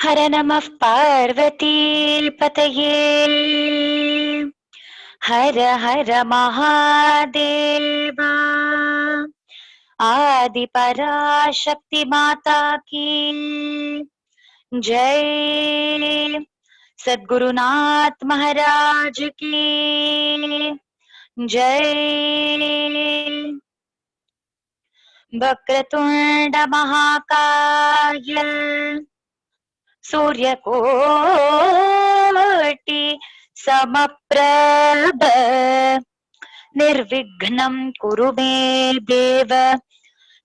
हर नमः पार्वतीपतये। हर हर महादेवा। आदि पराशक्ति माता की जय। सद्गुरुनाथ महाराज की जय। वक्रतुंड महाकाय सूर्यकोटि समप्रभ निर्विघ्नं कुरु मे देव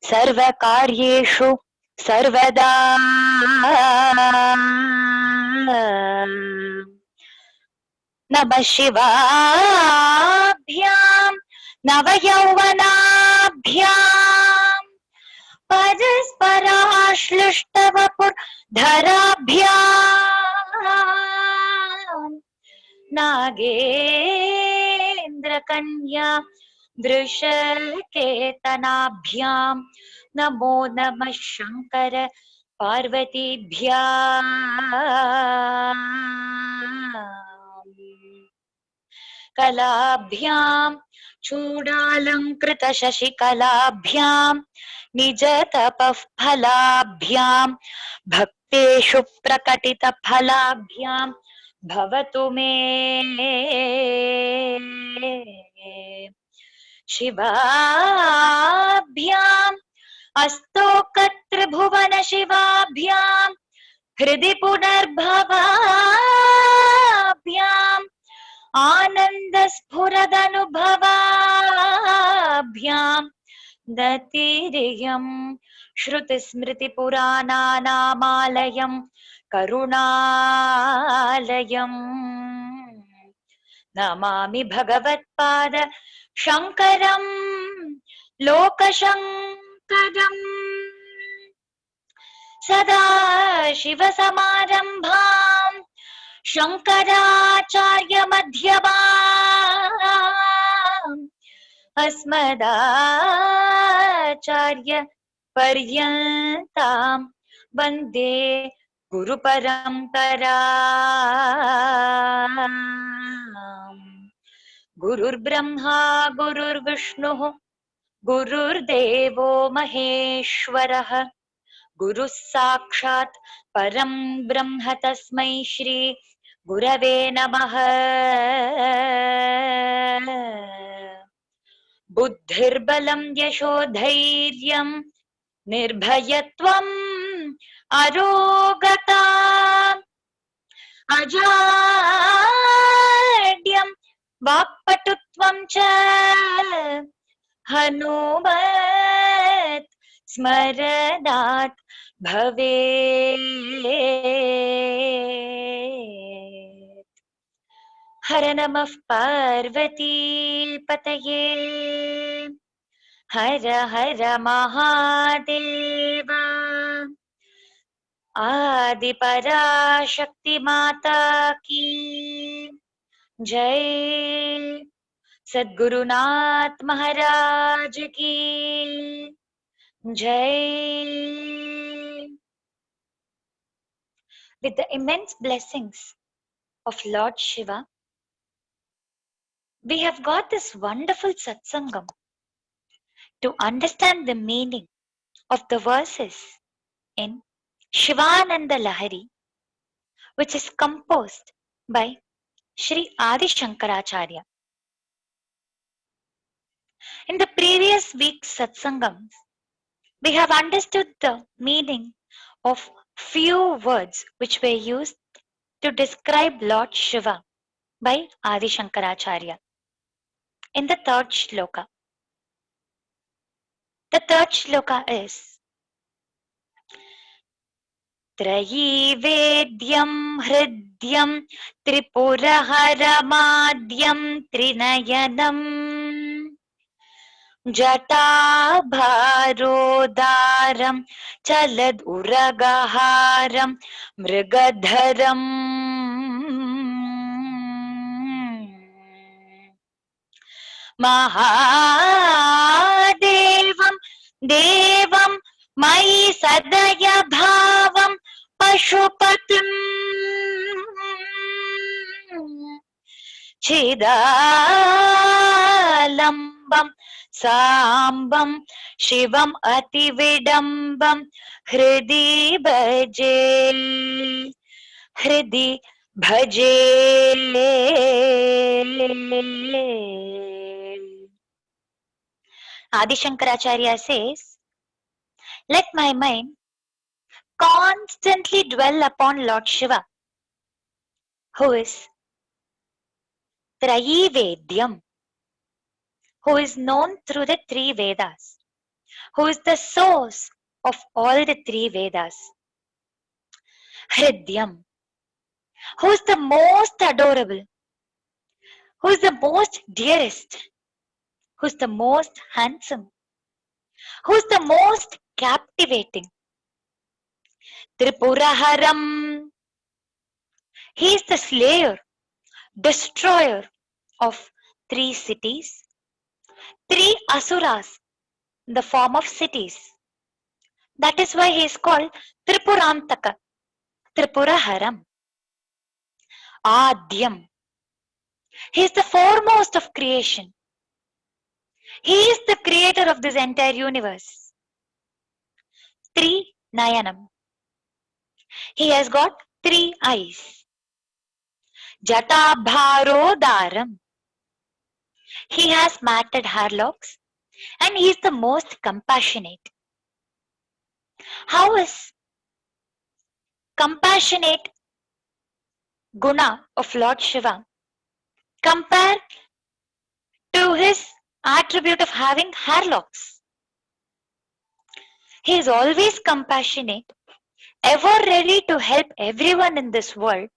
सर्वकार्येषु सर्वदा। नमः शिवाभ्यां नवयौवनाभ्यां परस्पराश्लिष्टवपुर्धराभ्यां नागेन्द्रकन्या वृषकेतनाभ्यां नमो नमः शंकर पार्वतीभ्यां। कलाभ्यां चूडालंकृत शशिकलाभ्यां निजतपः फलाभ्यां भक्तेषु प्रकटित फलाभ्यां भवतु मे शिवाभ्याम् अस्तोकत्रिभुवन शिवाभ्यां हृदि पुनर्भवाभ्याम् आनन्दस्फुरदनुभवाभ्यां दतिरियं श्रुतिस्मृतिपुराणानामालयं करुणालयम् नमामि भगवत्पाद शंकरं लोकशंकरम्। सदा शिवसमारम्भां शंकराचार्य मध्यमाम् अस्मदाचार्य पर्यन्तां वन्दे गुरुपरम्पराम्। गुरुर्ब्रह्मा गुरुर्विष्णुः गुरुर्देवो महेश्वरः गुरुः साक्षात् परं ब्रह्म तस्मै श्री गुरवे नमः। बुद्धिर्बलं यशोधैर्यं निर्भयत्वम् अरोगता अजाड्यं वाक्पटुत्वं च हनुमत् स्मरणात् भवेत्। हर नमः पार्वतीपतये। हर हर महादेवा। आदि पराशक्ति माता की जय। सद्गुरुनाथ महाराज की जय. With the immense blessings of Lord Shiva, we have got this wonderful satsangam to understand the meaning of the verses in Shivananda Lahari, which is composed by Sri Adi Shankaracharya. In the previous week's satsangams, we have understood the meaning of few words which were used to describe Lord Shiva by Adi Shankaracharya. In the third shloka, the third shloka is Trayivedyam hridyam tripuraharamadhyam trinayanam जटाभारोदारं चलद उरगहारं मृगधरम् महादेवं देवं मयि सदय भावं पशुपतिं चिदालम्बं साम्बं शिवम् अतिविडम्बं हृदि भजे हृदि भजे Adi Shankaracharya says, let my mind constantly dwell upon Lord Shiva, who is Trayivedyam, who is known through the three Vedas, who is the source of all the three Vedas. Hridyam, who is the most adorable, who is the most dearest, who is the most handsome, who is the most captivating. Tripuraharam, he is the slayer, destroyer of three cities, three asuras in the form of cities. That is why he is called Tripurantaka, Tripuraharam. Adyam, he is the foremost of creation. He is the creator of this entire universe. Three Nayanam, he has got three eyes. Jatabharodaram, he has matted hair locks and he is the most compassionate. How is compassionate guna of Lord Shiva compared to his attribute of having hair locks? He is always compassionate, ever ready to help everyone in this world,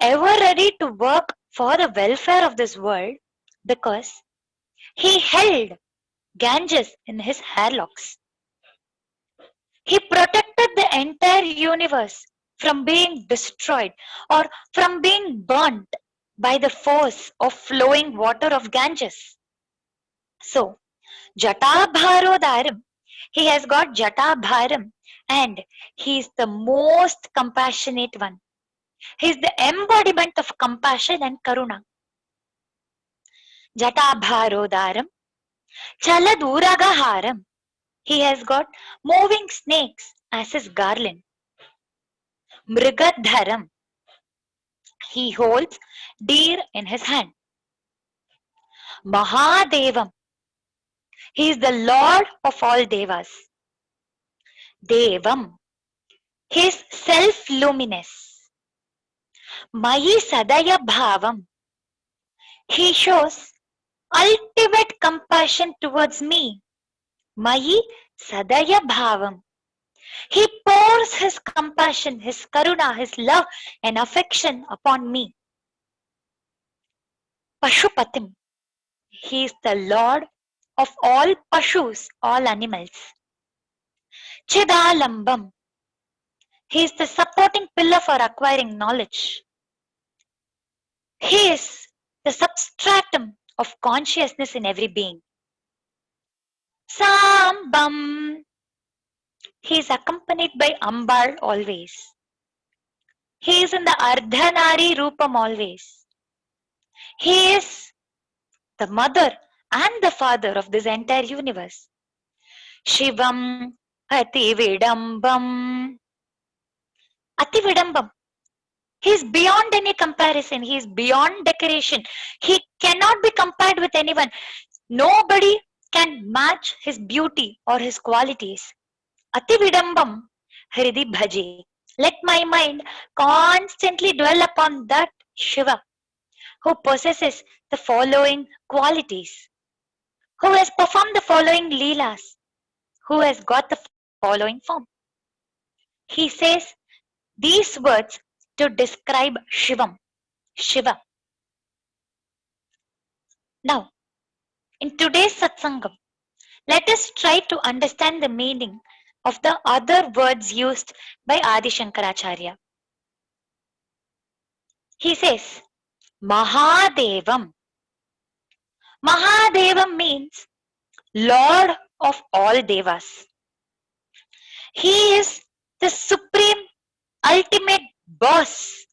ever ready to work for the welfare of this world, because he held Ganges in his hair locks. He protected the entire universe from being destroyed or from being burnt by the force of flowing water of Ganges. So, Jatabharodaram, he has got Jatabharam and he is the most compassionate one. He is the embodiment of compassion and karuna. Jatabharodaram, Chaladuragaharam, he has got moving snakes as his garland. Mrigadharam, he holds deer in his hand. Mahadevam, he is the lord of all devas. Devam, he is self-luminous. Mayi Sadaya Bhavam, he shows ultimate compassion towards me. Mayi Sadaya Bhavam, he pours his compassion, his karuna, his love and affection upon me. Pashupatim, he is the lord of all pashus, all animals. Chidalambam, he is the supporting pillar for acquiring knowledge. He is the substratum of consciousness in every being. Sambam, he is accompanied by Ambal always. He is in the Ardhanari Rupam always. He is the mother and the father of this entire universe. Shivam Atividambam. Atividambam. He is beyond any comparison. He is beyond decoration. He cannot be compared with anyone. Nobody can match his beauty or his qualities. Atividambam Hridi Bhaji. Let my mind constantly dwell upon that Shiva who possesses the following qualities, who has performed the following Leelas, who has got the following form. He says these words to describe Shivam, Shiva. Now, in today's satsangam, let us try to understand the meaning of the other words used by Adi Shankaracharya. He says, Mahadevam. Mahadevam means Lord of all Devas. He is the supreme, ultimate boss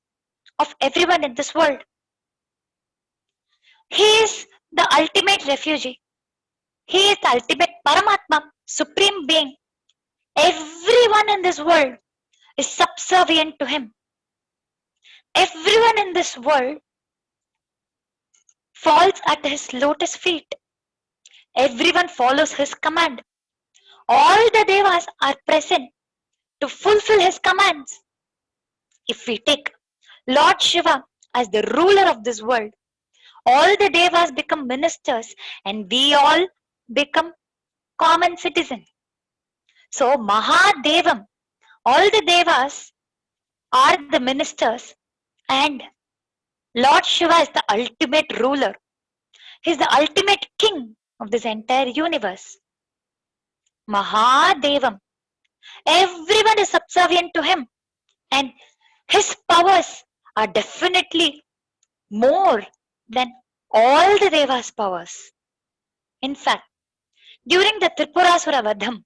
of everyone in this world. He is the ultimate refugee. He is the ultimate Paramatma, supreme being. Everyone in this world is subservient to him. Everyone in this world falls at his lotus feet. Everyone follows his command. All the devas are present to fulfill his commands. If we take Lord Shiva as the ruler of this world, all the devas become ministers and we all become common citizens. So Mahadevam, all the devas are the ministers and Lord Shiva is the ultimate ruler. He is the ultimate king of this entire universe. Mahadevam. Everyone is subservient to him and his powers are definitely more than all the devas' powers. In fact, during the Tripurasura Vadham,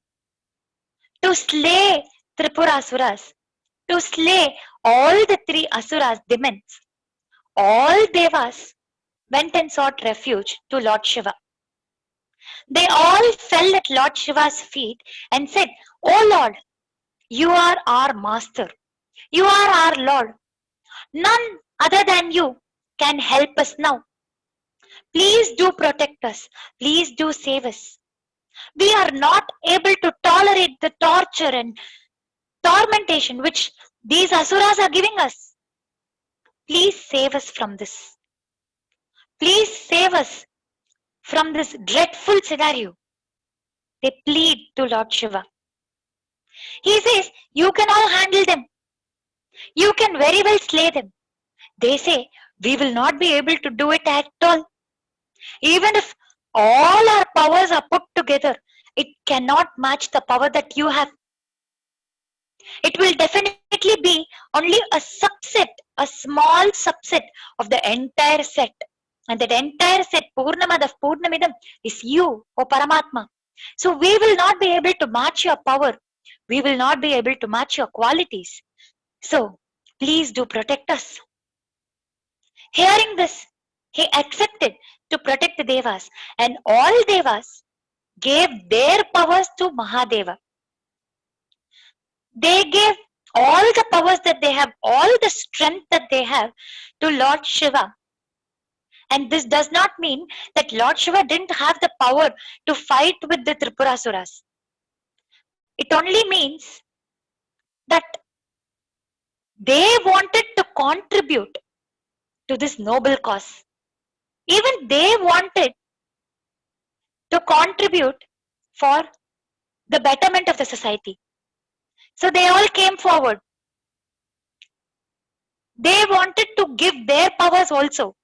to slay Tripurasuras, to slay all the three Asuras, demons, all devas went and sought refuge to Lord Shiva. They all fell at Lord Shiva's feet and said, "O Lord, you are our master. You are our Lord. None other than you can help us now. Please do protect us. Please do save us. We are not able to tolerate the torture and tormentation which these asuras are giving us. Please save us from this. Please save us from this dreadful scenario." They plead to Lord Shiva. He says, "You can all handle them. You can very well slay them." They say, "We will not be able to do it at all. Even if all our powers are put together, it cannot match the power that you have. It will definitely be only a subset, a small subset of the entire set. And that entire set, Purnamadav Purnamidam, is you, O Paramatma. So we will not be able to match your power. We will not be able to match your qualities. So please do protect us." Hearing this, he accepted to protect the devas, and all devas gave their powers to Mahadeva. They gave all the powers that they have, all the strength that they have to Lord Shiva. And this does not mean that Lord Shiva didn't have the power to fight with the Tripurasuras. It only means that they wanted to contribute to this noble cause. Even they wanted to contribute for the betterment of the society. So they all came forward. They wanted to give their powers also.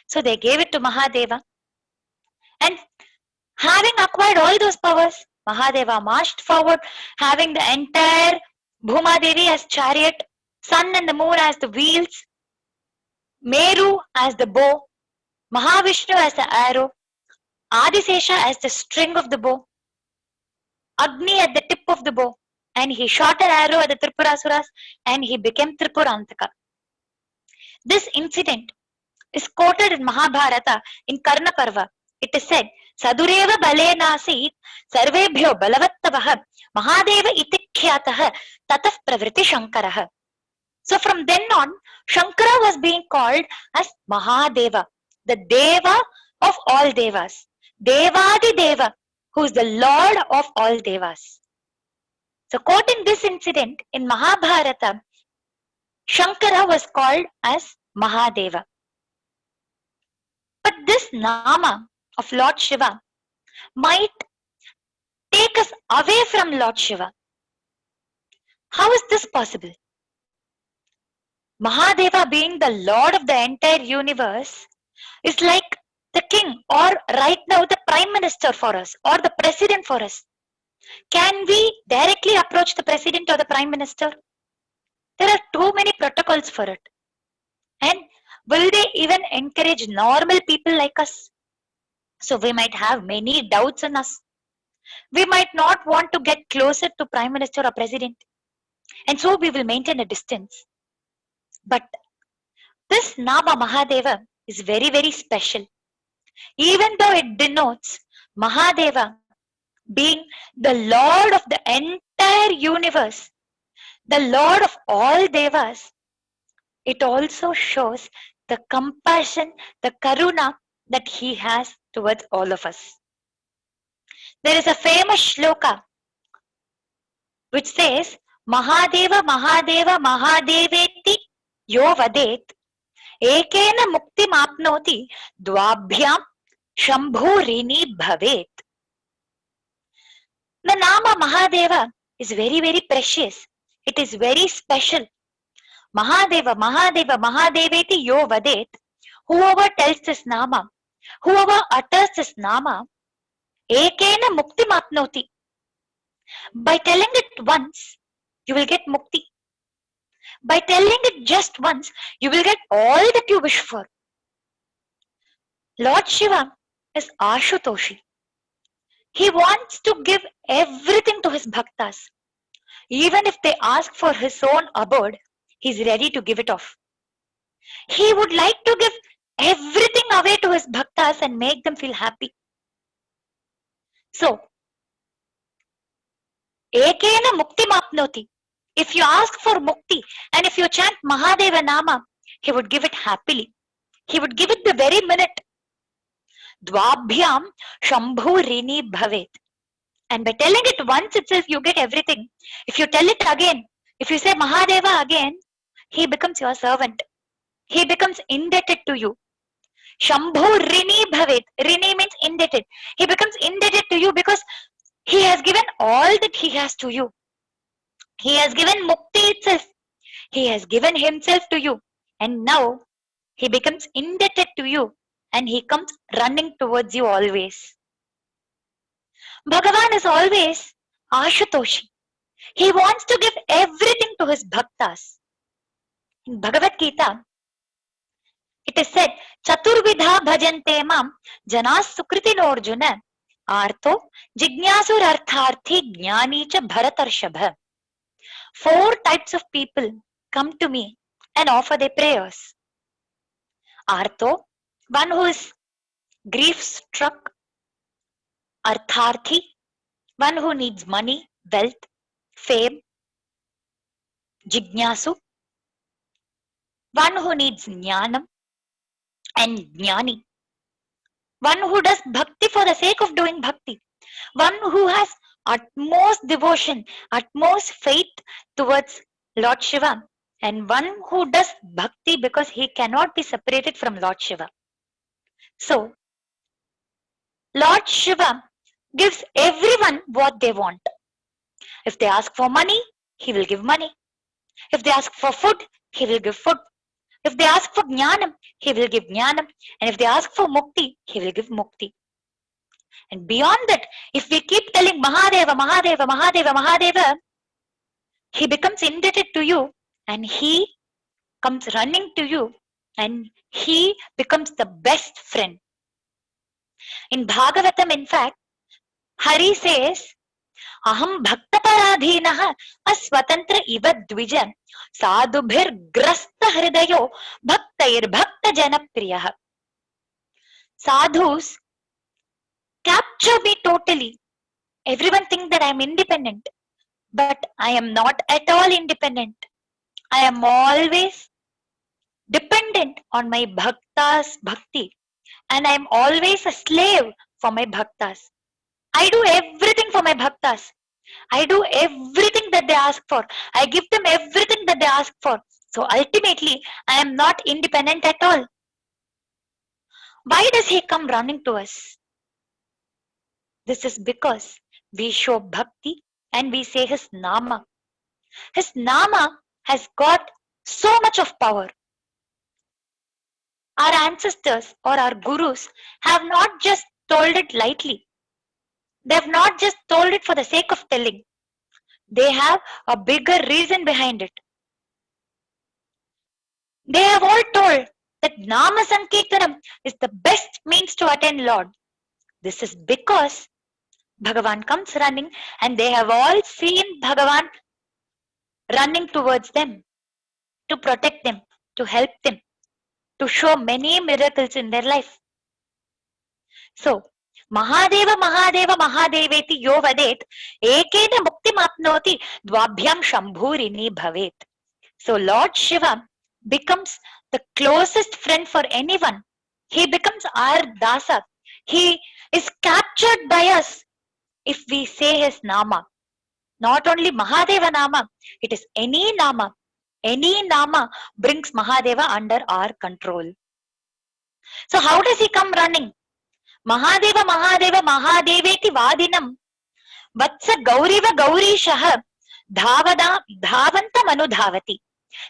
So they gave it to Mahadeva. And having acquired all those powers, Mahadeva marched forward, having the entire Bhuma Devi as chariot, sun and the moon as the wheels, Meru as the bow, Mahavishnu as the arrow, Adisesha as the string of the bow, Agni at the tip of the bow, and he shot an arrow at the Tripurasuras and he became Tripurantaka. This incident is quoted in Mahabharata in Karna Parva. It is said, "Sadureva balenasit sarvebhyo balavattavah Mahadeva iti khyatah tatah pravriti Shankaraha." So from then on, Shankara was being called as Mahadeva, the Deva of all Devas, Devadi Deva, who is the Lord of all Devas. So quoting this incident in Mahabharata, Shankara was called as Mahadeva. But this Nama of Lord Shiva might take us away from Lord Shiva. How is this possible? Mahadeva, being the Lord of the entire universe, is like the king, or right now the prime minister for us, or the president for us. Can we directly approach the president or the prime minister? There are too many protocols for it. And will they even encourage normal people like us? So we might have many doubts in us. We might not want to get closer to prime minister or president. And so we will maintain a distance. But this Nama Mahadeva is very, very special. even though it denotes Mahadeva being the Lord of the entire universe, the Lord of all Devas, it also shows the compassion, the karuna that he has towards all of us. There is a famous shloka which says, Mahadeva, Mahadeva, Mahadeveti yo vadet, ekena mukti mapnoti, dvabhyam shambhurini bhavet. The Nama Mahadeva is very, very precious. It is very special. Mahadeva, Mahadeva, Mahadeveti yo vadet. Whoever tells this Nama, whoever utters this Nama, ekena mukti mapnoti. By telling it once, you will get mukti. By telling it just once, you will get all that you wish for. Lord Shiva is Ashutoshi. He wants to give everything to his bhaktas. Even if they ask for his own abode, he is ready to give it off. He would like to give everything away to his bhaktas and make them feel happy. So, ekena mukti mapnoti. If you ask for mukti and if you chant Mahadeva Nama, he would give it happily. He would give it the very minute. Dvabhyam shambhurini bhavet. And by telling it once itself, you get everything. If you tell it again, if you say Mahadeva again, he becomes your servant. He becomes indebted to you. Shambhu Rini Bhavet. Rini means indebted. He becomes indebted to you because he has given all that he has to you. He has given Mukti itself. He has given himself to you. And now he becomes indebted to you and he comes running towards you always. Bhagavan is always Ashutoshi. He wants to give everything to his bhaktas. In Bhagavad Gita, it is said, Chaturvidha bhajante mam janas sukritino Arjuna artho jignasur artharthi jnani cha bharatarshabha. 4 types of people come to me and offer their prayers. Artho, one who is grief struck. Artharthi, one who needs money, wealth, fame. Jignasu, one who needs jnanam, and jnani, one who does bhakti for the sake of doing bhakti, one who has utmost devotion, utmost faith towards Lord Shiva, and one who does bhakti because he cannot be separated from Lord Shiva. So, Lord Shiva gives everyone what they want. If they ask for money, he will give money. If they ask for food, he will give food. If they ask for jnanam, he will give jnanam. And if they ask for mukti, he will give mukti. And beyond that, if we keep telling Mahadeva, Mahadeva, Mahadeva, Mahadeva, he becomes indebted to you and he comes running to you and he becomes the best friend. In Bhagavatam, in fact, Hari says, Aham bhaktaparadhinaha aswatantra iva dvija sadhubhir grasta hridayo bhaktair bhakta janapriyaha. Sadhus capture me totally. Everyone thinks that I am independent, but I am not at all independent. I am always dependent on my bhaktas bhakti, and I am always a slave for my bhaktas. I do everything for my bhaktas. I do everything that they ask for. I give them everything that they ask for. So ultimately, I am not independent at all. Why does he come running to us? This is because we show bhakti and we say his nama. His nama has got so much of power. Our ancestors or our gurus have not just told it lightly. They have not just told it for the sake of telling. They have a bigger reason behind it. They have all told that Nama Sankirtanam is the best means to attain Lord. This is because Bhagavan comes running and they have all seen Bhagavan running towards them to protect them, to help them, to show many miracles in their life. So, Mahadeva Mahadeva Mahadeveti yo vadet ekena muktimapnoti dvabhyam shambhurini bhavet. So Lord Shiva becomes the closest friend for anyone. He becomes our dasa. He is captured by us if we say his nama. Not only Mahadeva Nama, it is any Nama. Any Nama brings Mahadeva under our control. So how does he come running? Mahadeva Mahadeva Mahadeveti Vadinam Vatsa Gauriva Gaurishah Dhavantam Anudhavati.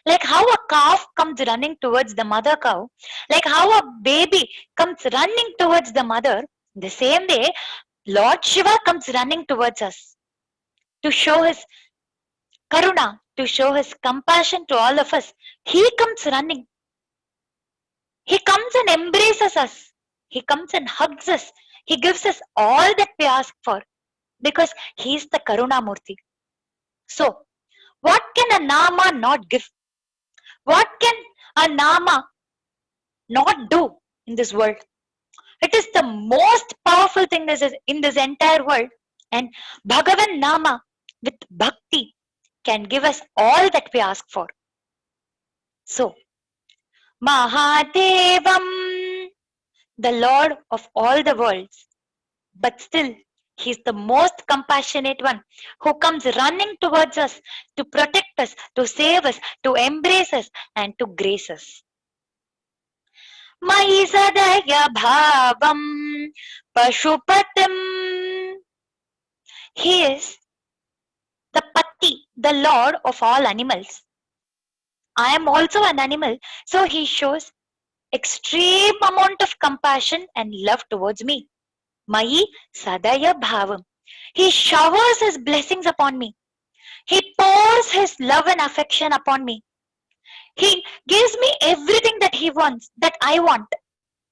Like how a calf comes running towards the mother cow, like how a baby comes running towards the mother, the same way Lord Shiva comes running towards us to show his karuna, to show his compassion to all of us. He comes running. He comes and embraces us. He comes and hugs us. He gives us all that we ask for because he is the Karuna Murti. So, what can a Nama not give? What can a Nama not do in this world? It is the most powerful thing in this entire world. And Bhagavan Nama with Bhakti can give us all that we ask for. So, Mahadevam, the Lord of all the worlds, but still He is the most compassionate one who comes running towards us to protect us, to save us, to embrace us, and to grace us. Mai sadaya bhavam pashupatim. He is the Pati, the Lord of all animals. I am also an animal, so he shows extreme amount of compassion and love towards me. Mai sadaya bhavam. He showers his blessings upon me. He pours his love and affection upon me. He gives me everything that he wants, that I want.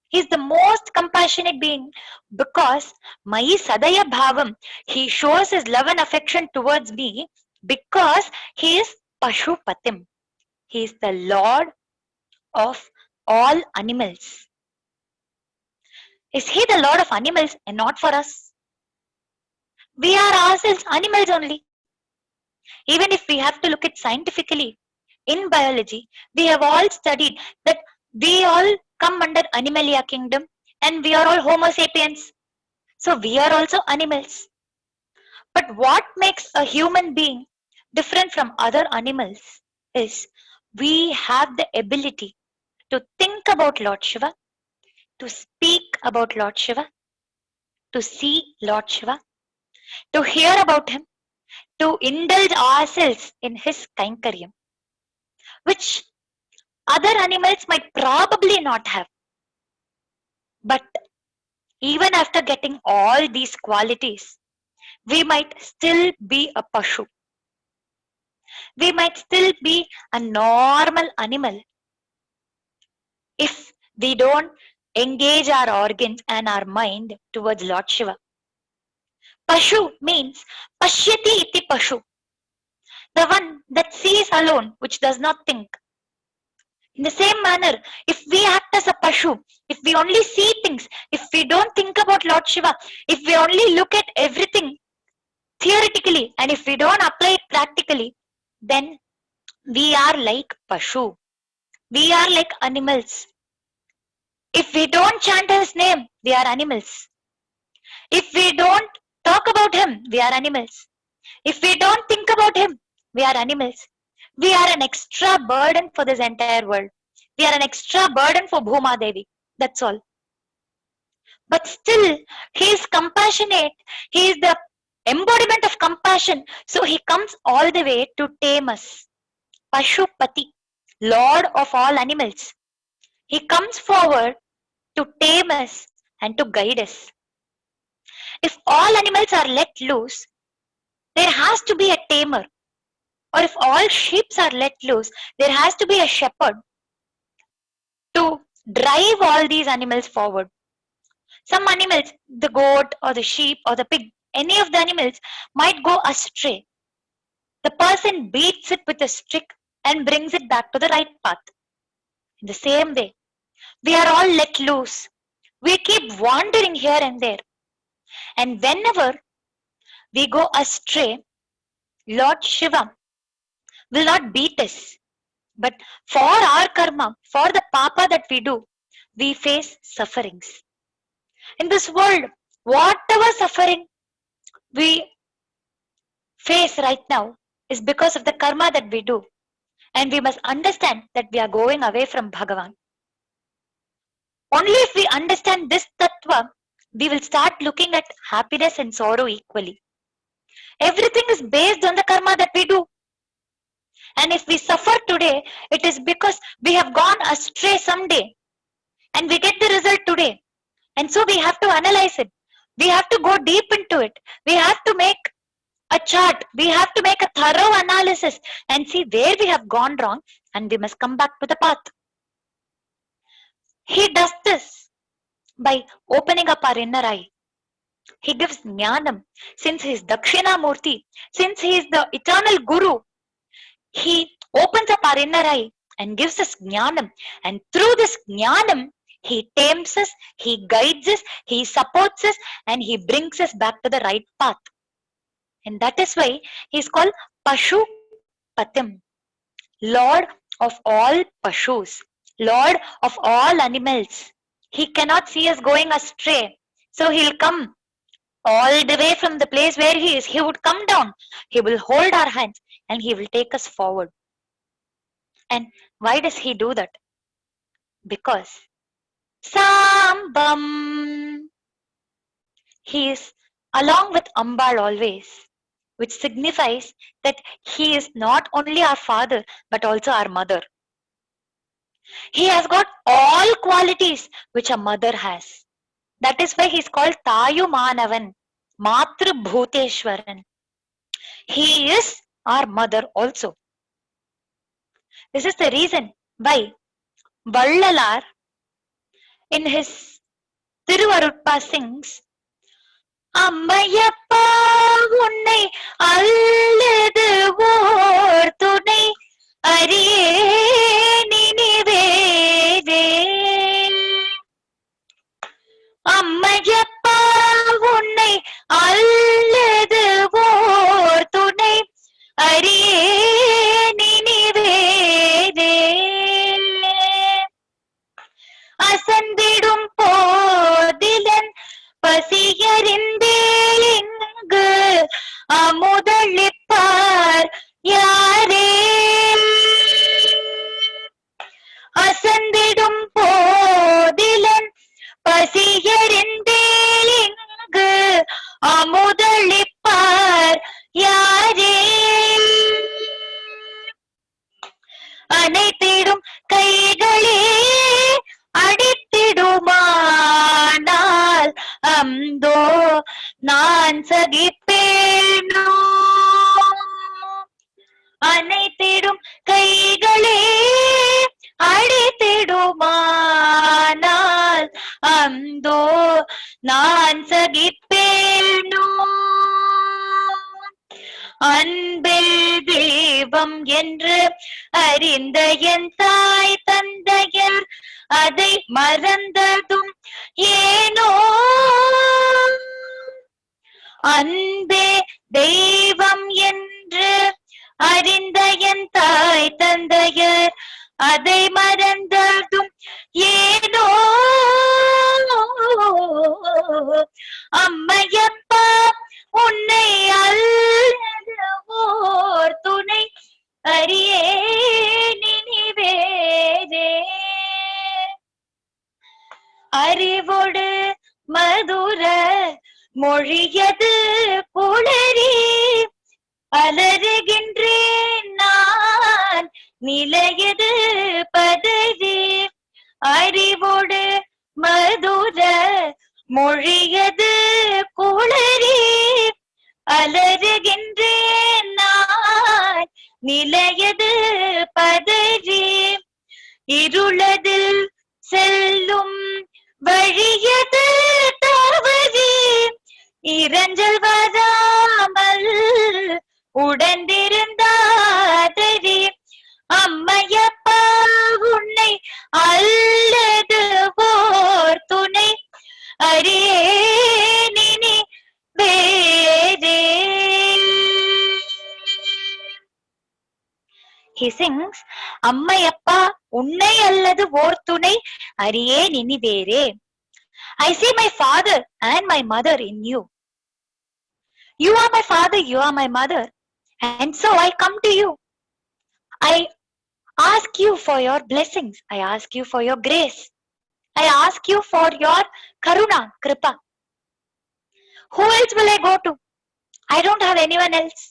He is the most compassionate being because Mai Sadaya Bhavam, he shows his love and affection towards me because he is Pashupatim. He is the Lord of all animals. Is he the Lord of animals and not for us? We are ourselves animals only. Even if we have to look at scientifically, in biology, we have all studied that we all come under Animalia kingdom and we are all Homo sapiens. So we are also animals. But what makes a human being different from other animals is we have the ability to think about Lord Shiva, to speak about Lord Shiva, to see Lord Shiva, to hear about him, to indulge ourselves in his kainkariam, which other animals might probably not have. But even after getting all these qualities, we might still be a pashu. We might still be a normal animal if we don't engage our organs and our mind towards Lord Shiva. Pashu means pashyati iti pashu, the one that sees alone, which does not think. In the same manner, if we act as a pashu, if we only see things, if we don't think about Lord Shiva, if we only look at everything theoretically and if we don't apply it practically, then we are like pashu. We are like animals. If we don't chant his name, we are animals. If we don't talk about him, we are animals. If we don't think about him, we are animals. We are an extra burden for this entire world. We are an extra burden for Bhuma Devi. That's all. But still, he is compassionate. He is the embodiment of compassion. So he comes all the way to tame us. Pashupati, Lord of all animals. He comes forward to tame us and to guide us. If all animals are let loose, there has to be a tamer. Or if all sheep are let loose, there has to be a shepherd to drive all these animals forward. Some animals, the goat or the sheep or the pig, any of the animals might go astray. The person beats it with a stick and brings it back to the right path. In the same way, we are all let loose. We keep wandering here and there. And whenever we go astray, Lord Shiva will not beat us. But for our karma, for the papa that we do, we face sufferings. In this world, whatever suffering we face right now is because of the karma that we do. And we must understand that we are going away from Bhagavan. Only if we understand this tattva, we will start looking at happiness and sorrow equally. Everything is based on the karma that we do. And if we suffer today, it is because we have gone astray someday. And we get the result today. And so we have to analyze it. We have to go deep into it. We have to make a chart. We have to make a thorough analysis and see where we have gone wrong, and we must come back to the path. He does this by opening up our inner eye. He gives jnanam. Since he is Dakshina Murti, since he is the eternal Guru, he opens up our inner eye and gives us jnanam. And through this jnanam, he tames us, he guides us, he supports us, and he brings us back to the right path. And that is why he is called Pashu Patim, Lord of all Pashus, Lord of all animals. He cannot see us going astray. So he'll come all the way from the place where he is. He would come down. He will hold our hands and he will take us forward. And why does he do that? Because Sambam, he is along with Ambal always, which signifies that he is not only our father but also our mother. He has got all qualities which a mother has. That is why he is called Tayu Manavan, Matru Bhuteshwaran. He is our mother also. This is the reason why Vallalar in his Thiruvarutpa sings, Ammayappa unnai alladu vor tunai ariyeni nivede. Ammayappa unnai alladu vor tunai ariyeni nivede. Asandidum podilan பசியறிந்தேங்கு அமுதளிப்பார் யாரே. அசந்திடும் போதிலன் பசியறிந்தேங்கு அமுதளிப்பார் யாரே. அனைத்திடும் கைகளே அடித்திடுமானால் அந்தோ நான் சகிப்பேனோ. அனைத்திடும் கைகளே அடித்திடுமானால் அந்தோ நான் சகிப்பேனோ. அன்பே தெய்வம் என்று அறிந்த என் தாய் தந்தையர் அதை மறந்ததும் ஏனோ. அன்பே தெய்வம் என்று அறிந்த என் தாய் தந்தையர் அதை மறந்ததும் ஏனோ. அம்மையப்பா உன்னை அல்லவோர் துணை அறியே நினைவேதே. அறிவோடு மதுர மொழியது புலரி அலறுகின்றேன் நான் நிலையது பதவி. அறிவோடு மதுர மொழியது குளறி அலறுகின்றேன் நான் நிலையது பதவி. இருளதில் செல்லும் வழியது தவறி இரஞ்சல் வராமல் உடந்திருந்தாதரி. அம்மையப்பா உன்னை அல்லது போர் துணை He sings, Ammayappa unnai alladu vor thunai ariyen ini vere. I see my father and my mother in you. You are my father, you are my mother, and so I come to you. I ask you for your blessings. I ask you for your grace. I ask you for your karuna, kripa. Who else will I go to? I don't have anyone else.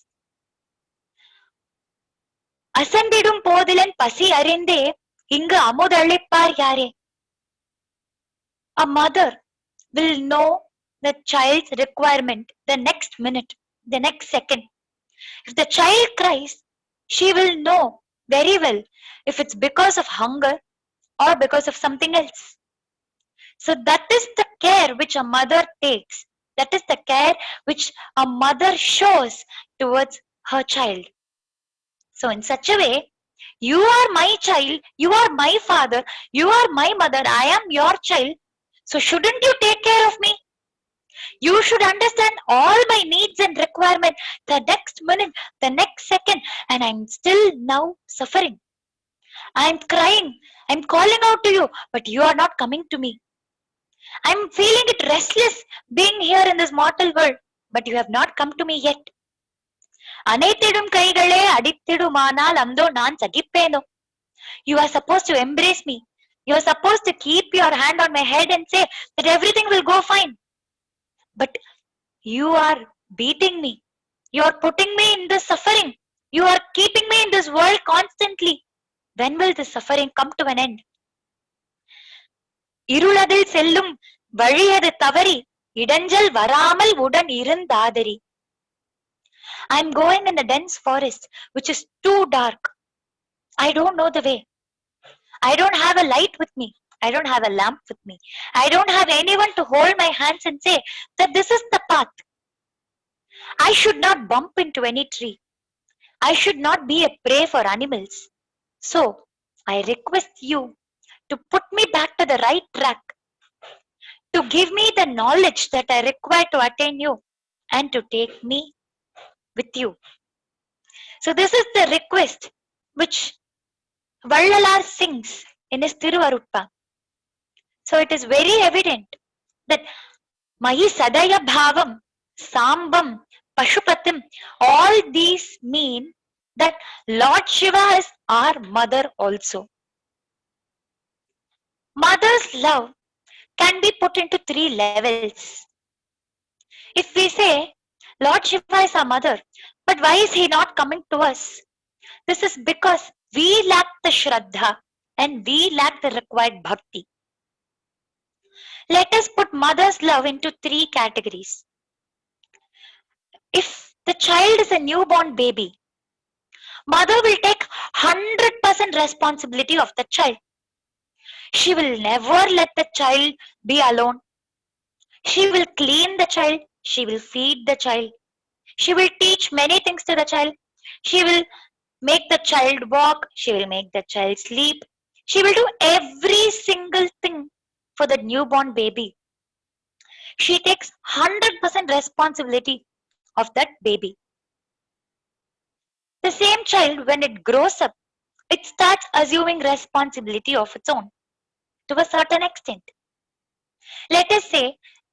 அசந்திடும் போதிலன் பசி அறிந்தே இங்கு அமுதளிப்பார் யாரே. A mother will know the child's requirement the next minute, the next second. If the child cries, she will know very well if it's because of hunger or because of something else. So that is the care which a mother takes. That is the care which a mother shows towards her child. So in such a way, you are my child, you are my father, you are my mother, I am your child. So shouldn't you take care of me? You should understand all my needs and requirements the next minute, the next second, and I'm still now suffering. I'm crying, I'm calling out to you, but you are not coming to me. I'm feeling it restless being here in this mortal world, but you have not come to me yet. அனைத்திடும் கைகளே அடித்திடுமானால் அந்தோ நான் சகிப்பேனோ. You are supposed to embrace me. You are supposed to keep your hand on my head and say that everything will go fine. But you are beating me. You are putting me in this suffering. You are keeping me in this world constantly. When will this suffering come to an end? இருளதில் செல்லும் வழியது தவறி இடைஞ்சல் வராமல் உடன் இருந்தாதரி. I am going in a dense forest which is too dark. I don't know the way. I don't have a light with me. I don't have a lamp with me. I don't have anyone to hold my hands and say that this is the path. I should not bump into any tree. I should not be a prey for animals. So I request you to put me back to the right track, to give me the knowledge that I require to attain you, and to take me with you. So this is the request which Vallalar sings in his Thiruvarutpa. So it is very evident that Mahi Sadaya Bhavam, Sambam, Pashupatim, all these mean that Lord Shiva is our mother also. Mother's love can be put into 3 levels. If we say, Lord Shiva is our mother, but why is he not coming to us? This is because we lack the Shraddha and we lack the required Bhakti. Let us put mother's love into 3 categories. If the child is a newborn baby, mother will take 100% responsibility of the child. She will never let the child be alone. She will clean the child. She will feed the child. She will teach many things to the child. She will make the child walk. She will make the child sleep. She will do every single thing for the newborn baby. She takes 100% responsibility of that baby. The same child, when it grows up, it starts assuming responsibility of its own to a certain extent. Let us say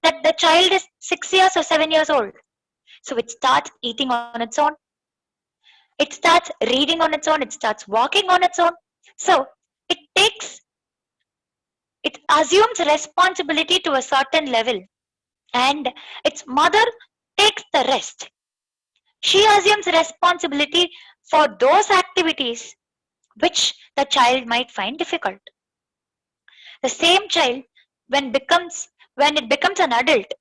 that the child is 6 years or 7 years old. So it starts eating on its own. It starts reading on its own. It starts walking on its own. So it assumes responsibility to a certain level, and its mother takes the rest. She assumes responsibility for those activities which the child might find difficult. The same child, when it becomes an adult,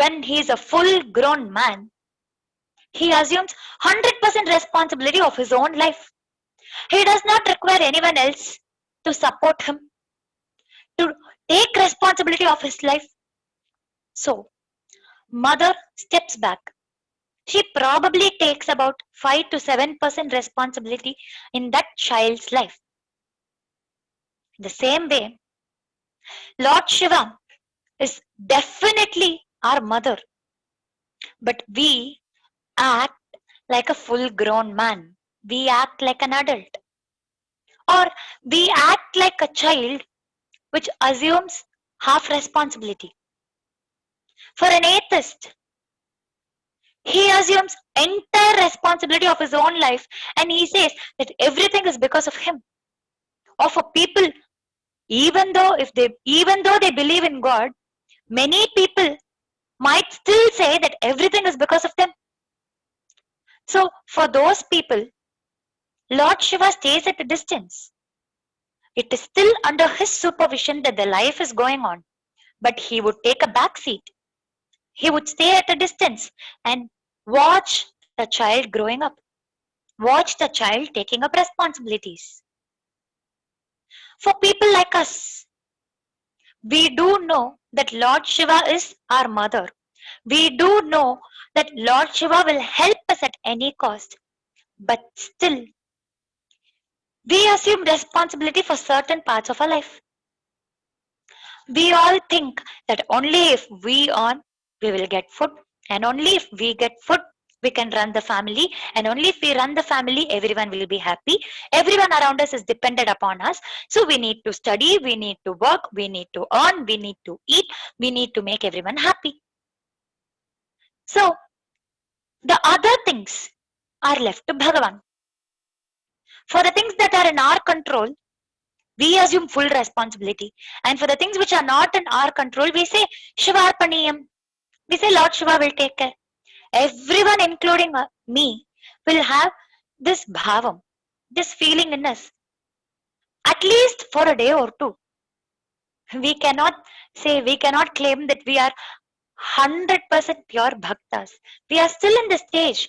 when he is a full grown man, he assumes 100% responsibility of his own life. He does not require anyone else to support him, to take responsibility of his life. So, mother steps back. She probably takes about 5 to 7% responsibility in that child's life. The same way, Lord Shiva is definitely our mother, but we act like a full grown man. we act like an adult, or we act like a child which assumes half responsibility. For an atheist, he assumes entire responsibility of his own life and he says that everything is because of him. Or for people, even though they believe in God, many people might still say that everything is because of them. So for those people, Lord Shiva stays at a distance. It is still under his supervision that the life is going on, but he would take a back seat. He would stay at a distance and watch the child growing up, watch the child taking up responsibilities. For people like us, we do know that Lord Shiva is our mother. We do know that Lord Shiva will help us at any cost, but still, we assume responsibility for certain parts of our life. We all think that only if we earn, we will get food, and only if we get food, we can run the family, and only if we run the family, everyone will be happy. Everyone around us is dependent upon us, so we need to study, we need to work, we need to earn, we need to eat, we need to make everyone happy. So the other things are left to Bhagavan. For the things that are in our control, we assume full responsibility. And for the things which are not in our control, we say Shivarpaniyam. We say Lord Shiva will take care. Everyone, including me, will have this bhavam, this feeling in us, at least for a day or two. We cannot claim that we are 100% pure bhaktas. We are still in the stage.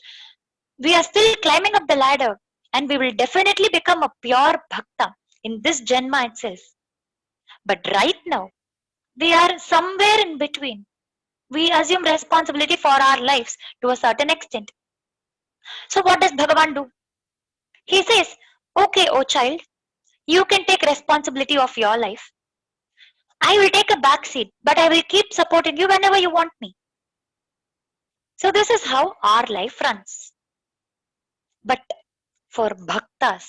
We are still climbing up the ladder, and we will definitely become a pure bhakta in this Janma itself. But right now, we are somewhere in between. We assume responsibility for our lives to a certain extent. So, what does Bhagavan do? He says, okay, oh child, you can take responsibility of your life. I will take a back seat, but I will keep supporting you whenever you want me. So, this is how our life runs. But for bhaktas,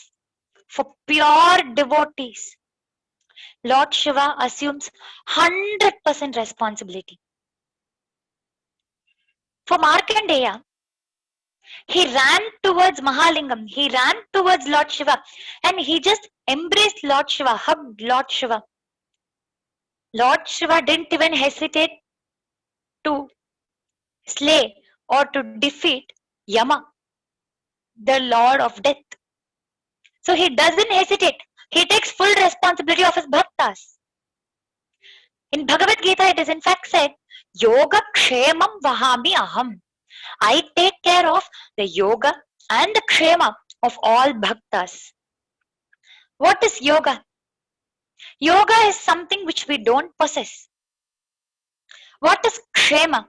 for pure devotees, Lord Shiva assumes 100% responsibility. For Markandeya, he ran towards Mahalingam, he ran towards Lord Shiva, and he just embraced Lord Shiva, hugged Lord Shiva. Lord Shiva didn't even hesitate to slay or to defeat Yama, the Lord of Death. So he doesn't hesitate. He takes full responsibility of his bhaktas. In Bhagavad Gita, it is in fact said, Yoga Kshemam Vahami Aham. I take care of the yoga and the kshema of all bhaktas. What is yoga? Yoga is something which we don't possess. What is kshema?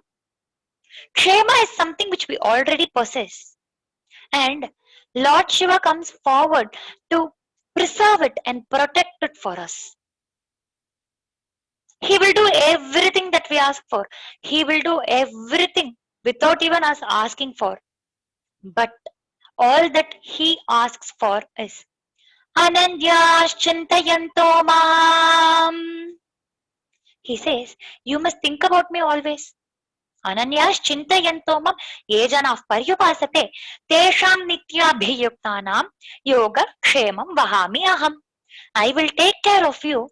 Kshema is something which we already possess. And Lord Shiva comes forward to preserve it and protect it for us. He will do everything that we ask for. He will do everything without even us asking for. But all that he asks for is Ananyas Chintayanto Mam. He says, you must think about me always. Ananyas Chintayanto Mam Ye Janaः Paryupasate Tesham Nityabhiyuktanam Yoga Kshemam Vahami Aham. I will take care of you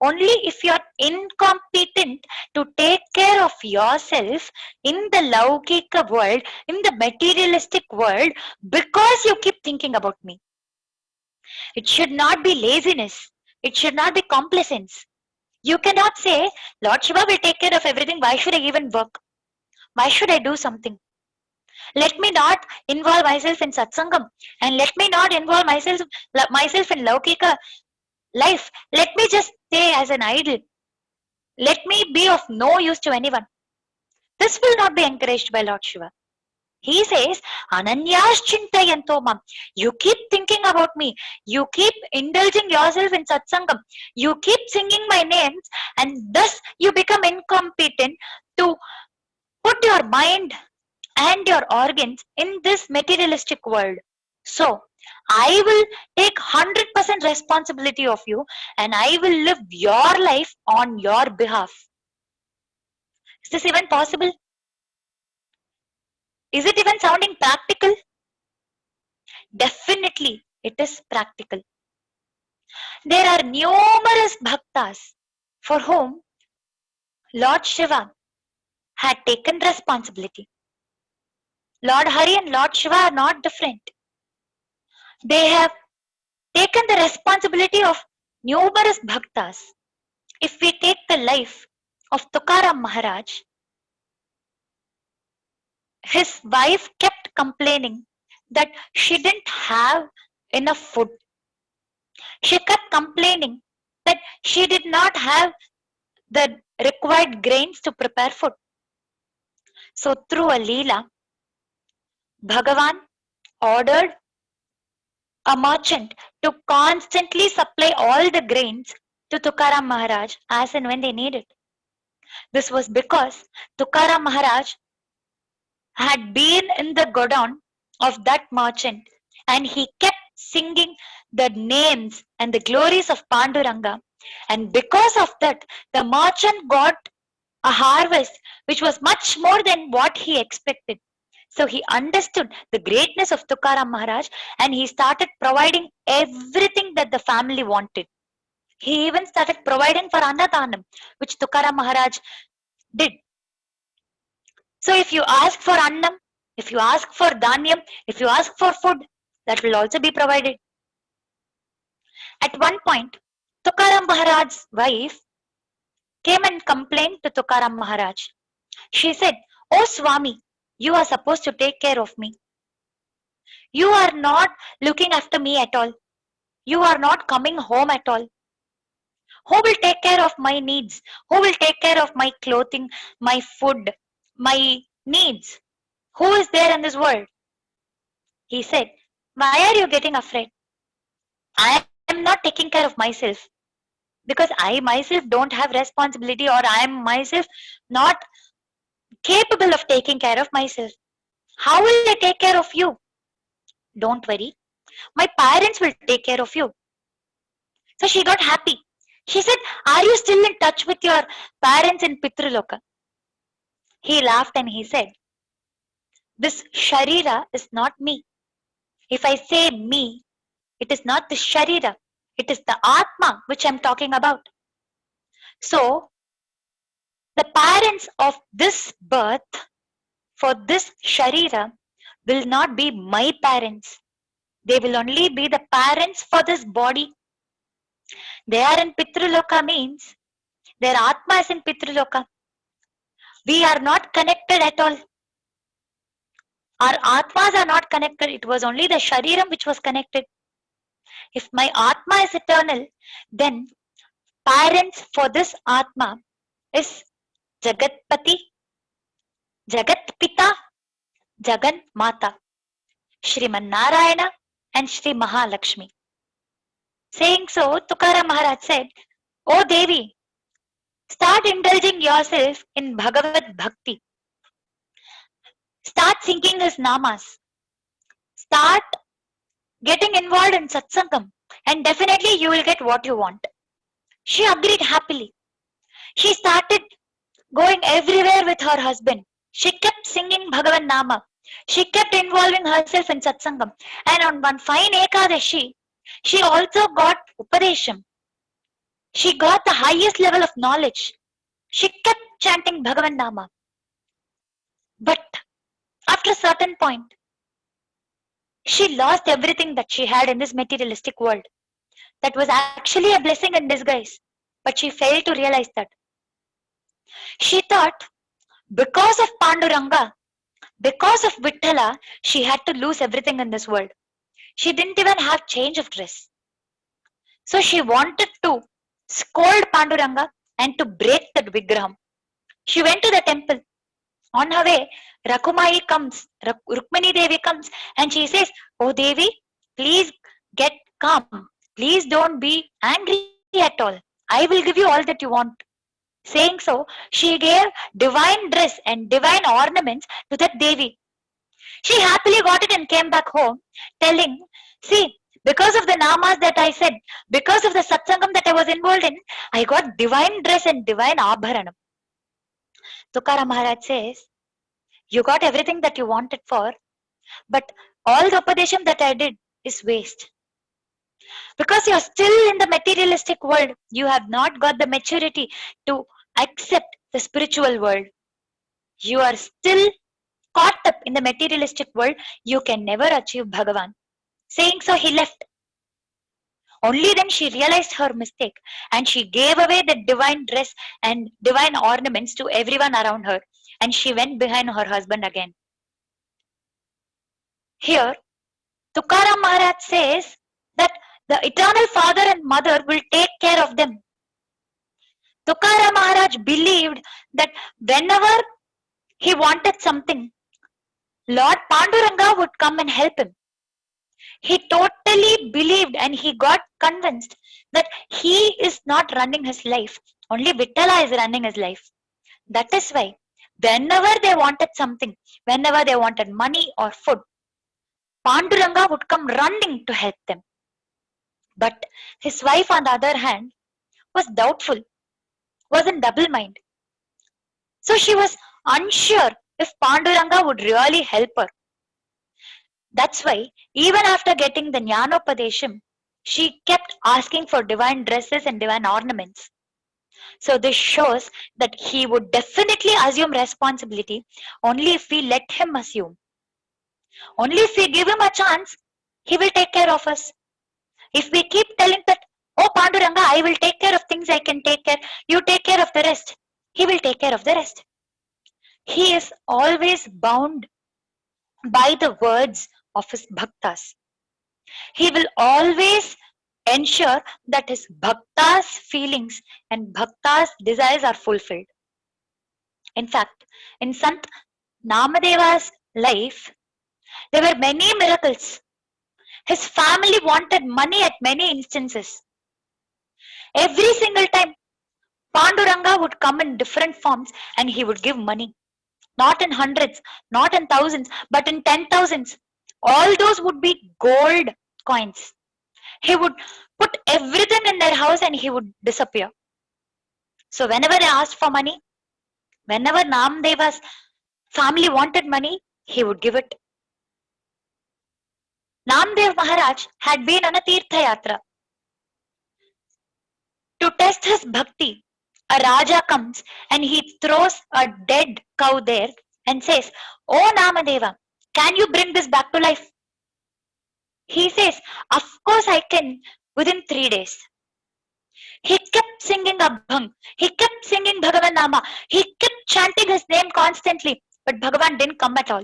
only if you are incompetent to take care of yourself in the Laukika world, in the materialistic world, because you keep thinking about me. It should not be laziness. It should not be complacence. You cannot say, Lord Shiva will take care of everything. Why should I even work? Why should I do something? Let me not involve myself in satsangam, and let me not involve myself in Laukika life. Let me just stay as an idol. Let me be of no use to anyone. This will not be encouraged by Lord Shiva. He says, Ananyas Chintayanto Mam. You keep thinking about me. You keep indulging yourself in satsangam. You keep singing my names, and thus you become incompetent to put your mind and your organs in this materialistic world. So, I will take 100% responsibility of you and I will live your life on your behalf. Is this even possible? Is it even sounding practical? Definitely, it is practical. There are numerous bhaktas for whom Lord Shiva had taken responsibility. Lord Hari and Lord Shiva are not different. They have taken the responsibility of numerous bhaktas. If we take the life of Tukaram Maharaj, his wife kept complaining that she didn't have enough food. She kept complaining that she did not have the required grains to prepare food. So through a Leela, Bhagavan ordered a merchant to constantly supply all the grains to Tukaram Maharaj as and when they needed. This was because Tukaram Maharaj had been in the godown of that merchant and he kept singing the names and the glories of Panduranga. And because of that, the merchant got a harvest which was much more than what he expected. So he understood the greatness of Tukaram Maharaj and he started providing everything that the family wanted. He even started providing for Annadanam, which Tukaram Maharaj did. So if you ask for Annam, if you ask for Dhanyam, if you ask for food, that will also be provided. At one point, Tukaram Maharaj's wife came and complained to Tukaram Maharaj. She said, "Oh Swami, you are supposed to take care of me. You are not looking after me at all. You are not coming home at all. Who will take care of my needs? Who will take care of my clothing, my food, my needs? Who is there in this world?" He said, "Why are you getting afraid? I am not taking care of myself because I myself don't have responsibility or I am myself not capable of taking care of myself. How will I take care of you? Don't worry. My parents will take care of you." So she got happy. She said, "Are you still in touch with your parents in Pitraloka?" He laughed and he said, "This Sharira is not me. If I say me, it is not the Sharira. It is the Atma which I am talking about. So, the parents of this birth for this Sharira will not be my parents. They will only be the parents for this body. They are in Pitraloka means their Atma is in Pitraloka. We are not connected at all. Our Atmas are not connected. It was only the Shariram which was connected. If my Atma is eternal, then parents for this Atma is Jagatpati, Jagat Jagan Mata, Shriman Narayana, and Shri Mahalakshmi. Saying so, Tukaram Maharaj said, "Oh Devi, start indulging yourself in Bhagavad Bhakti. Start singing his namas. Start getting involved in satsangam, and definitely you will get what you want." She agreed happily. She started going everywhere with her husband. She kept singing Bhagavan Nama. She kept involving herself in satsangam. And on one fine Ekadashi, she also got Upadesham. She got the highest level of knowledge. She kept chanting Bhagavan Nama. But after a certain point, she lost everything that she had in this materialistic world. That was actually a blessing in disguise. But she failed to realize that. She thought because of Panduranga, because of Vithala, she had to lose everything in this world. She didn't even have change of dress. So she wanted to scold Panduranga and to break that Vigraham. She went to the temple. On her way, Rakumai comes, Rukmani Devi comes and she says, "Oh Devi, please get calm. Please don't be angry at all. I will give you all that you want." Saying so, she gave divine dress and divine ornaments to that Devi. She happily got it and came back home, telling, See, because of the namas that I said, because of the satsangam that I was involved in, I got divine dress and divine abharanam. Tukaram Maharaj says, you got everything that you wanted for, but all the upadesham that I did is waste. Because you're still in the materialistic world, you have not got the maturity to accept the spiritual world. You are still caught up in the materialistic world. You can never achieve Bhagavan. Saying so, he left. Only then she realized her mistake and she gave away the divine dress and divine ornaments to everyone around her, and she went behind her husband again. Here, Tukaram Maharaj says that the eternal father and mother will take care of them. Tukaram Maharaj believed that whenever he wanted something, Lord Panduranga would come and help him. He totally believed and he got convinced that he is not running his life. Only Vittala is running his life. That is why whenever they wanted something, whenever they wanted money or food, Panduranga would come running to help them. But his wife, on the other hand, was doubtful, was in double mind. So she was unsure if Panduranga would really help her. That's why, even after getting the Jnanopadesham, she kept asking for divine dresses and divine ornaments. So this shows that he would definitely assume responsibility only if we let him assume. Only if we give him a chance, he will take care of us. If we keep telling that, oh Panduranga, I will take care of things I can take care, you take care of the rest, he will take care of the rest. He is always bound by the words of his bhaktas. He will always ensure that his bhaktas' feelings and bhaktas' desires are fulfilled. In fact, in Sant Namadeva's life, there were many miracles. His family wanted money at many instances. Every single time, Panduranga would come in different forms and he would give money. Not in hundreds, not in thousands, but in 10,000s. All those would be gold coins. He would put everything in their house and he would disappear. So whenever they asked for money, whenever Namdeva's family wanted money, he would give it. Namdev Maharaj had been on a Tirtha Yatra. To test his bhakti, a Raja comes and he throws a dead cow there and says, "Oh Namadeva, can you bring this back to life?" He says, "Of course I can within 3 days." He kept singing Abhang. He kept singing Bhagavan Nama. He kept chanting his name constantly. But Bhagavan didn't come at all.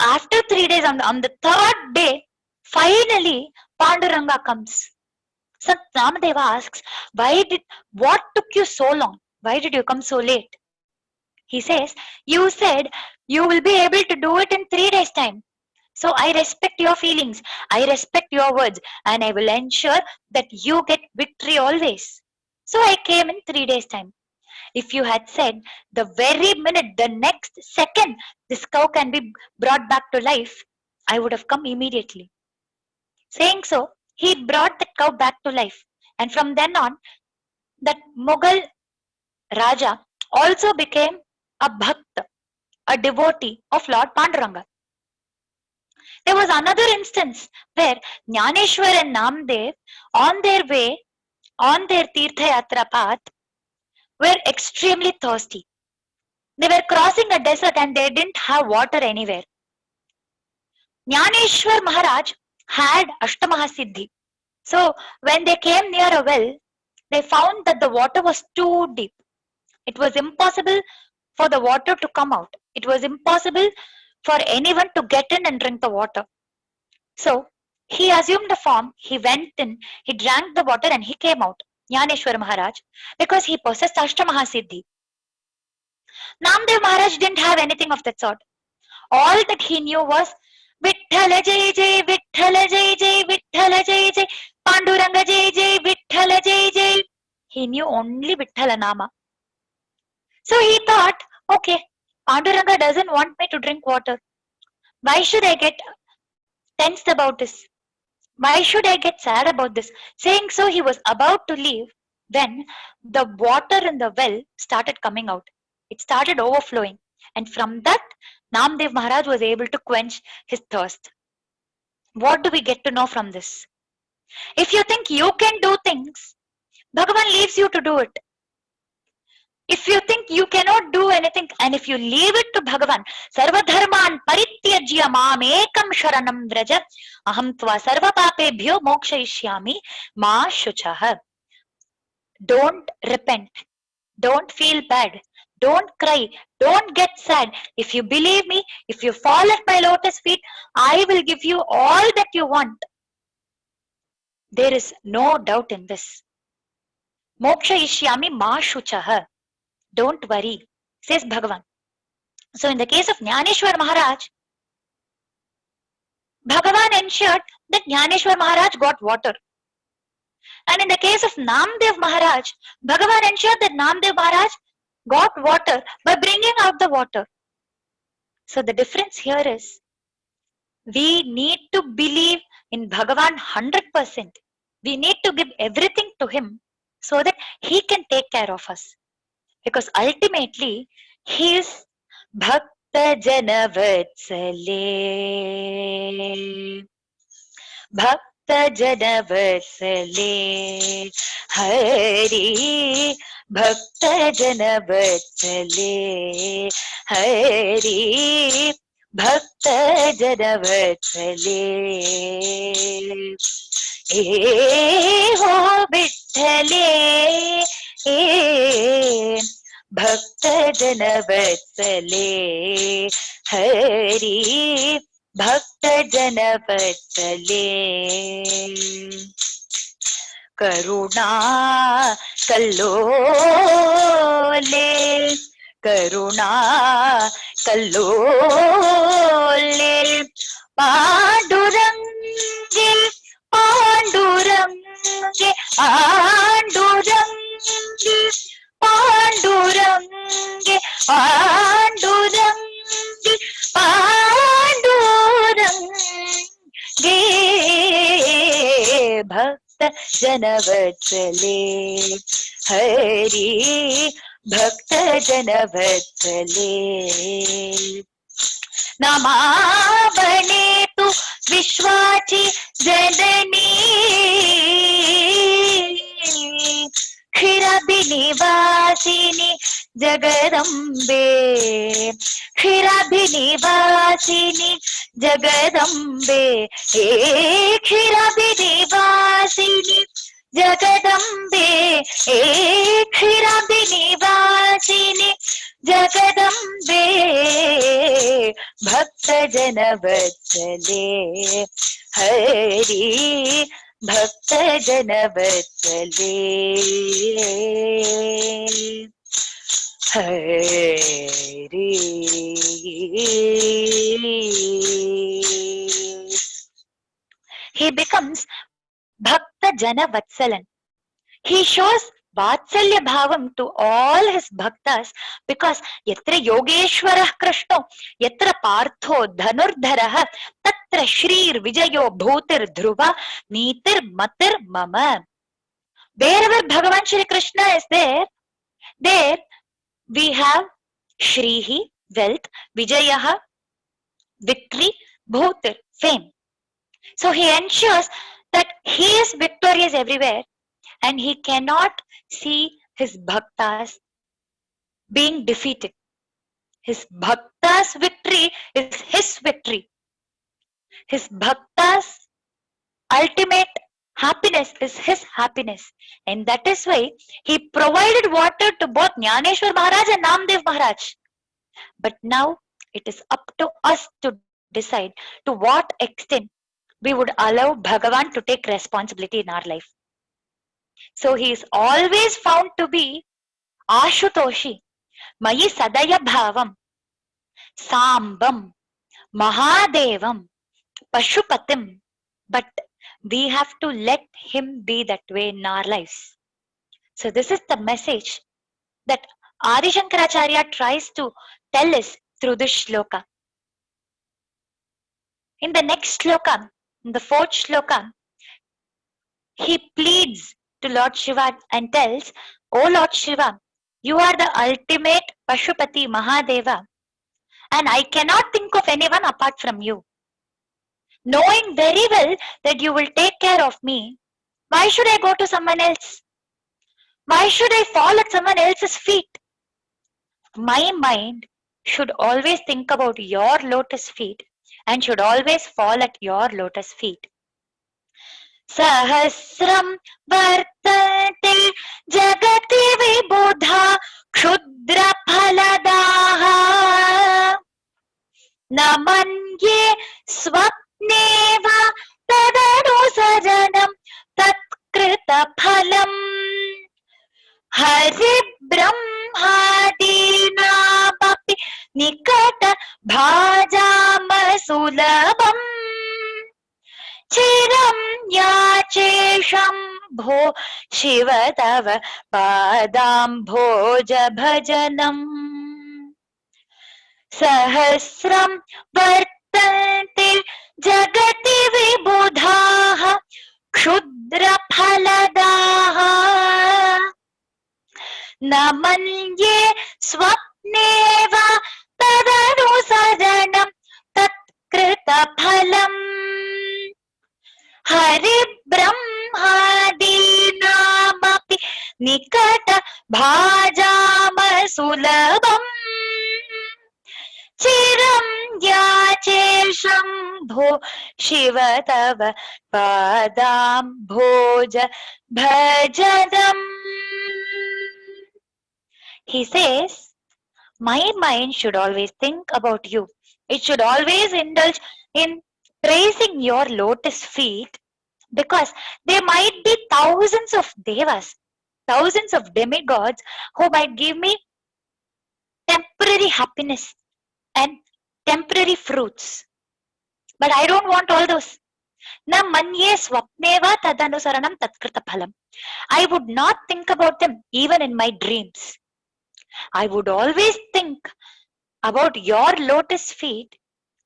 After 3 days, on the third day, finally Panduranga comes. Sant Namadeva asks, what took you so long? Why did you come so late? He says, you said you will be able to do it in 3 days' time. So I respect your feelings, I respect your words, and I will ensure that you get victory always. So I came in 3 days' time. If you had said the very minute, the next second, this cow can be brought back to life, I would have come immediately. Saying so, he brought the cow back to life. And from then on, that Mughal Raja also became a bhakta, a devotee of Lord Panduranga. There was another instance where Jnaneshwar and Namdev, on their way, on their Tirtha Yatra path, were extremely thirsty. They were crossing a desert and they didn't have water anywhere. Jnaneshwar Maharaj had Ashtamahasiddhi. So when they came near a well, they found that the water was too deep. It was impossible for the water to come out. It was impossible for anyone to get in and drink the water. So he assumed a form, he went in, he drank the water and he came out, Jnaneshwar Maharaj, because he possessed Ashtamahasiddhi. Namdev Maharaj didn't have anything of that sort. All that he knew was Vithala Jai Jai, Vithala Jai Jai, Vithala Jai Jai, Panduranga Jai Jai, Vithala Jai Jai. He knew only Vithala Nama. So he thought, okay, Panduranga doesn't want me to drink water. Why should I get tensed about this. Why should I get sad about this? Saying so, he was about to leave when the water in the well started coming out. It started overflowing. And from that, Namdev Maharaj was able to quench his thirst. What do we get to know from this? If you think you can do things, Bhagavan leaves you to do it. If you think you cannot do anything, and if you leave it to Bhagavan, Sarvadharman Parityajya Mam Ekam Sharanam Vraja Aham Tva Sarva Papebhyo Mokshayishyami Ma Shuchah. Don't repent. Don't feel bad. Don't cry. Don't get sad. If you believe me, if you fall at my lotus feet, I will give you all that you want. There is no doubt in this. Mokshayishyami Ma Shuchah. Don't worry, says Bhagavan. So in the case of Jnaneshwar Maharaj, Bhagavan ensured that Jnaneshwar Maharaj got water. And in the case of Namdev Maharaj, Bhagavan ensured that Namdev Maharaj got water by bringing out the water. So the difference here is, we need to believe in Bhagavan 100%. We need to give everything to him so that he can take care of us. Because ultimately, he is Bhakta Jana Vatsale. Bhakta Jana Vatsale. Hari Bhakta Jana Vatsale. Hari Bhakta Jana Vatsale. Ho Vitthale. Bhakta Jana Vatsale. Hari Bhakta Jana Vatsale. Karuna Kallole. Karuna Kallole. Pandurange Pandurange Pandurange Pandurange Pandurange Pandurange Bhakta Jana Vatsale. Hari Bhakta Jana Vatsale. Namavane tu Vishwachi Janani Khirabhinivasini Jagadambe. Khirabhinivasini Jagadambe. Hey Khirabhinivasini Jagadambe. Hey Khirabhinivasini Jagadambe. Bhakta Jana Vatsale. Hari Bhakta Jana Vatsale. Hari. He becomes Bhakta Jana Vatsalan. He shows Vatsalya Bhavam to all his bhaktas because Yatra Yogeshwarah Krishno, Yatra Partho Dhanurdharaha, Tatra Shrir Vijayo Bhutir Dhruva, Nitir Matir Mama. Wherever Bhagavan Shri Krishna is there we have Shrihi, wealth, Vijayaha, victory, Bhutir, fame. So he ensures that he is victorious everywhere and he cannot see his bhaktas being defeated. His bhaktas' victory is his victory. His bhaktas' ultimate happiness is his happiness. And that is why he provided water to both Jnaneshwar Maharaj and Namdev Maharaj. But now it is up to us to decide to what extent we would allow Bhagavan to take responsibility in our life. So he is always found to be Ashutoshi, Mayi Sadaya Bhavam, Sambam, Mahadevam, Pashupatim. But we have to let him be that way in our lives. So this is the message that Adi Shankaracharya tries to tell us through this shloka. In the next shloka, in the fourth shloka, he pleads to Lord Shiva and tells, "O Lord Shiva, you are the ultimate Pashupati Mahadeva, and I cannot think of anyone apart from you. Knowing very well that you will take care of me, why should I go to someone else? Why should I fall at someone else's feet? My mind should always think about your lotus feet and should always fall at your lotus feet. Sahasram vartate jagati vibudha kshudra phaladaha namanye swapneva tadanusaranam tatkrita phalam hari brahmadinapapi nikata bhajama sulabam चिरं याचेशं भो शिव तव पादाम्भोज भजनम् सहस्रं वर्तन्ते जगति विबुधाः क्षुद्रफलदाः न मन्ये स्वप्नेव तदनुसरणं तत्कृतफलम् हरि ब्रह्मादीनामपि निकट भाजाम सुलभम् चिरं याचेशं भो शिव तव पादाम्भोज भजनम्. He says, my mind should always think about you. It should always indulge in praising your lotus feet, because there might be thousands of devas, thousands of demigods who might give me temporary happiness and temporary fruits. But I don't want all those. Na manye swapneva tadanusaranam tatkrita phalam. I would not think about them even in my dreams. I would always think about your lotus feet,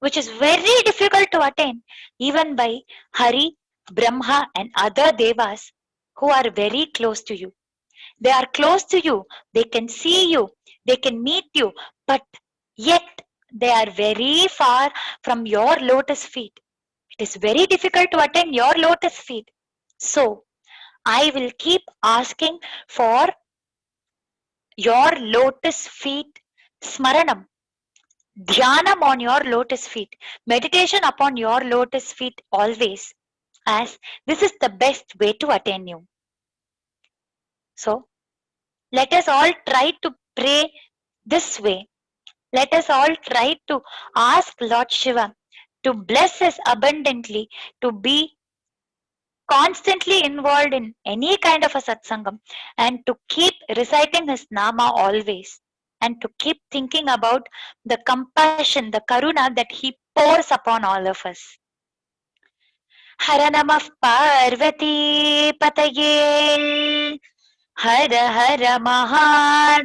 which is very difficult to attain even by Hari, Brahma and other devas who are very close to you. They are close to you, they can see you, they can meet you, but yet they are very far from your lotus feet. It is very difficult to attain your lotus feet. So, I will keep asking for your lotus feet smaranam, dhyanam on your lotus feet, meditation upon your lotus feet always, as this is the best way to attain you. So, let us all try to pray this way. Let us all try to ask Lord Shiva to bless us abundantly, to be constantly involved in any kind of a satsangam, and to keep reciting his nama always, and to keep thinking about the compassion, the karuna that he pours upon all of us. Hara Namah Parvati Pataye, Hara Hara Mahadeva,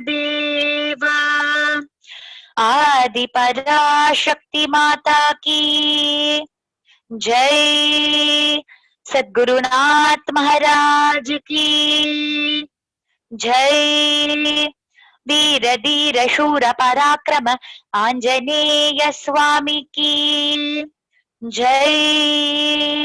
Adi Parashakti Mata Ki Jai, Sadgurunath Maharaj Ki Jai, Veera Dheera Shura Parakrama Anjaneya Swami Ki Jai.